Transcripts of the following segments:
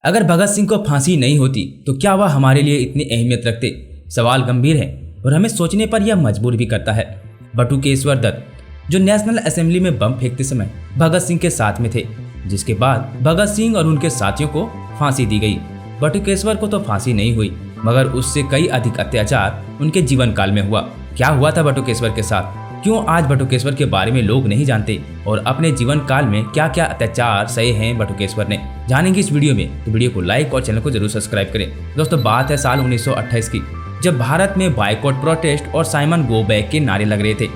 अगर भगत सिंह को फांसी नहीं होती तो क्या वह हमारे लिए इतनी अहमियत रखते? सवाल गंभीर है और हमें सोचने पर यह मजबूर भी करता है। बटुकेश्वर दत्त जो नेशनल असेंबली में बम फेंकते समय भगत सिंह के साथ में थे, जिसके बाद भगत सिंह और उनके साथियों को फांसी दी गई। बटुकेश्वर को तो फांसी नहीं हुई, मगर उससे कई अधिक अत्याचार उनके जीवन काल में हुआ। क्या हुआ था बटुकेश्वर के साथ? क्यों आज बटुकेश्वर के बारे में लोग नहीं जानते और अपने जीवन काल में क्या क्या अत्याचार सहे हैं बटुकेश्वर ने, जानेंगे इस वीडियो में। तो वीडियो को लाइक और चैनल को जरूर सब्सक्राइब करें। दोस्तों, बात है साल 1928 की, जब भारत में बायकॉट प्रोटेस्ट और साइमन गो बैक के नारे लग रहे थे।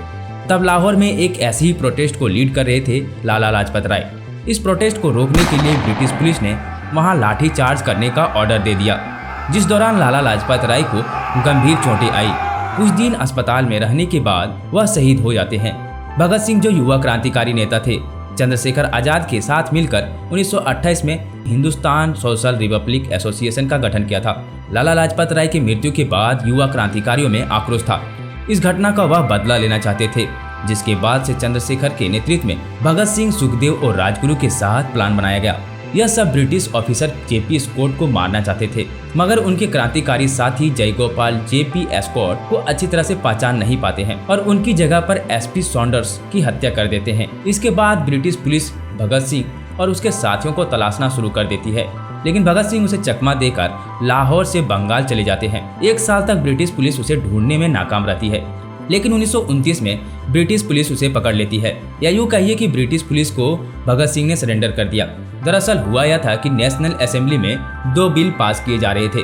तब लाहौर में एक ऐसे ही प्रोटेस्ट को लीड कर रहे थे लाला लाजपत राय। इस प्रोटेस्ट को रोकने के लिए ब्रिटिश पुलिस ने वहां लाठी चार्ज करने का ऑर्डर दे दिया, जिस दौरान लाला लाजपत राय को गंभीर चोटें आई। कुछ दिन अस्पताल में रहने के बाद वह शहीद हो जाते हैं। भगत सिंह जो युवा क्रांतिकारी नेता थे, चंद्रशेखर आजाद के साथ मिलकर 1928 में हिंदुस्तान सोशल रिपब्लिक एसोसिएशन का गठन किया था। लाला लाजपत राय की मृत्यु के बाद युवा क्रांतिकारियों में आक्रोश था। इस घटना का वह बदला लेना चाहते थे, जिसके बाद से चंद्रशेखर के नेतृत्व में भगत सिंह, सुखदेव और राजगुरु के साथ प्लान बनाया गया। यह सब ब्रिटिश ऑफिसर जेपी स्कॉट को मारना चाहते थे, मगर उनके क्रांतिकारी साथी जयगोपाल जेपी स्कॉट को अच्छी तरह से पहचान नहीं पाते हैं और उनकी जगह पर एसपी सॉन्डर्स की हत्या कर देते हैं। इसके बाद ब्रिटिश पुलिस भगत सिंह और उसके साथियों को तलाशना शुरू कर देती है, लेकिन भगत सिंह उसे चकमा देकर लाहौर से बंगाल चले जाते हैं। 1 साल तक ब्रिटिश पुलिस उसे ढूंढने में नाकाम रहती है, लेकिन 1929 में ब्रिटिश पुलिस उसे पकड़ लेती है। या यूँ कहिए कि ब्रिटिश पुलिस को भगत सिंह ने सरेंडर कर दिया। दरअसल हुआ यह था कि नेशनल असेंबली में 2 बिल पास किए जा रहे थे,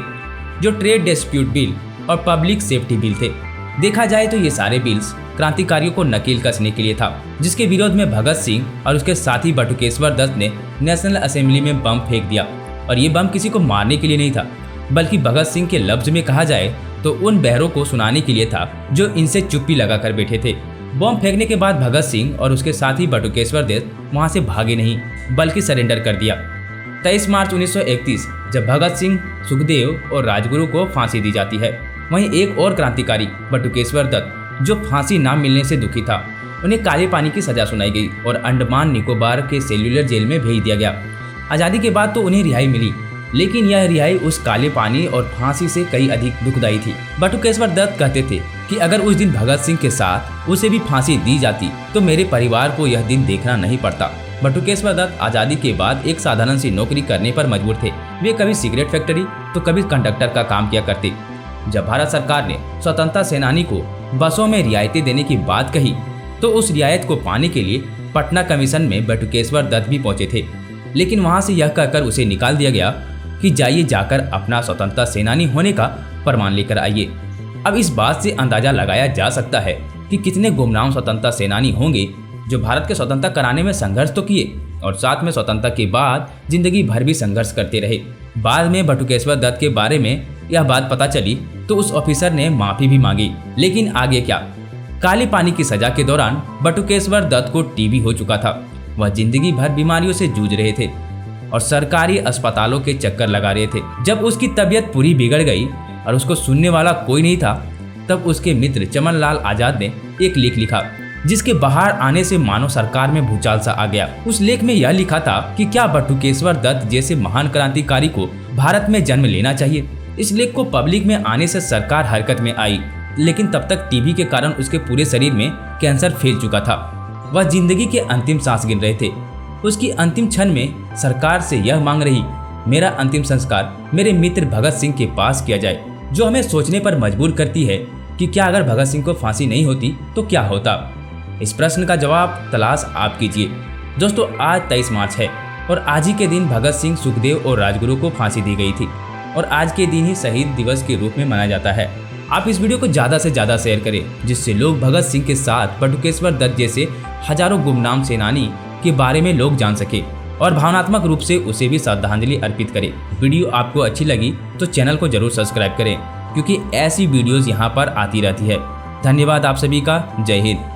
जो ट्रेड डिस्प्यूट बिल और पब्लिक सेफ्टी बिल थे। देखा जाए तो ये सारे बिल्स क्रांतिकारियों को नकेल कसने के लिए था, जिसके विरोध में भगत सिंह और उसके साथी बटुकेश्वर दत्त ने नेशनल असेंबली में बम फेंक दिया। और ये बम किसी को मारने के लिए नहीं था, बल्कि भगत सिंह के लफ्ज में कहा जाए तो उन बहरों को सुनाने के लिए था जो इनसे चुप्पी लगाकर बैठे थे। बम फेंकने के बाद भगत सिंह और उसके साथी बटुकेश्वर दत्त वहां से भागे नहीं, बल्कि सरेंडर कर दिया। 23 मार्च 1931 जब भगत सिंह, सुखदेव और राजगुरु को फांसी दी जाती है, वहीं एक और क्रांतिकारी बटुकेश्वर दत्त जो फांसी ना मिलने से दुखी था, उन्हें काले पानी की सजा सुनाई गई और अंडमान निकोबार के सेल्युलर जेल में भेज दिया गया। आज़ादी के बाद तो उन्हें रिहाई मिली, लेकिन यह रिहाई उस काले पानी और फांसी से कई अधिक दुखदायी थी। बटुकेश्वर दत्त कहते थे कि अगर उस दिन भगत सिंह के साथ उसे भी फांसी दी जाती तो मेरे परिवार को यह दिन देखना नहीं पड़ता। बटुकेश्वर दत्त आज़ादी के बाद एक साधारण सी नौकरी करने पर मजबूर थे। वे कभी सिगरेट फैक्ट्री तो कभी कंडक्टर का काम किया करते। जब भारत सरकार ने स्वतंत्रता सेनानी को बसों में रियायतें देने की बात कही, तो उस रियायत को पाने के लिए पटना कमीशन में बटुकेश्वर दत्त भी पहुंचे थे, लेकिन वहां से यह कहकर उसे निकाल दिया गया कि जाइए जाकर अपना स्वतंत्रता सेनानी होने का प्रमाण लेकर आइए। अब इस बात से अंदाजा लगाया जा सकता है कि कितने गुमनाम स्वतंत्रता सेनानी होंगे जो भारत के स्वतंत्रता कराने में संघर्ष तो किए और साथ में स्वतंत्रता के बाद जिंदगी भर भी संघर्ष करते रहे। बाद में बटुकेश्वर दत्त के बारे में यह बात पता चली तो उस ऑफिसर ने माफी भी मांगी, लेकिन आगे क्या? काले पानी की सजा के दौरान बटुकेश्वर दत्त को टीबी हो चुका था। वह जिंदगी भर बीमारियों से जूझ रहे थे और सरकारी अस्पतालों के चक्कर लगा रहे थे। जब उसकी तबीयत पूरी बिगड़ गई और उसको सुनने वाला कोई नहीं था, तब उसके मित्र चमन लाल आजाद ने एक लेख लिखा, जिसके बाहर आने से मानो सरकार में भूचाल सा आ गया। उस लेख में यह लिखा था कि क्या बटुकेश्वर दत्त जैसे महान क्रांतिकारी को भारत में जन्म लेना चाहिए। इस लेख को पब्लिक में आने से सरकार हरकत में आई, लेकिन तब तक टीबी के कारण उसके पूरे शरीर में कैंसर फैल चुका था। वह जिंदगी के अंतिम सांस गिन रहे थे। उसकी अंतिम क्षण में सरकार से यह मांग रही, मेरा अंतिम संस्कार मेरे मित्र भगत सिंह के पास किया जाए, जो हमें सोचने पर मजबूर करती है कि क्या अगर भगत सिंह को फांसी नहीं होती तो क्या होता। इस प्रश्न का जवाब तलाश आप कीजिए। दोस्तों, आज 23 मार्च है और आज ही के दिन भगत सिंह, सुखदेव और राजगुरु को फांसी दी गई थी और आज के दिन ही शहीद दिवस के रूप में मनाया जाता है। आप इस वीडियो को ज़्यादा से ज़्यादा शेयर करें, जिससे लोग भगत सिंह के साथ बटुकेश्वर दत्त जैसे हजारों गुमनाम सेनानी के बारे में लोग जान सके और भावनात्मक रूप से उसे भी श्रद्धांजलि अर्पित करें। वीडियो आपको अच्छी लगी तो चैनल को जरूर सब्सक्राइब करें, क्योंकि ऐसी वीडियोस यहाँ पर आती रहती है। धन्यवाद आप सभी का। जय हिंद।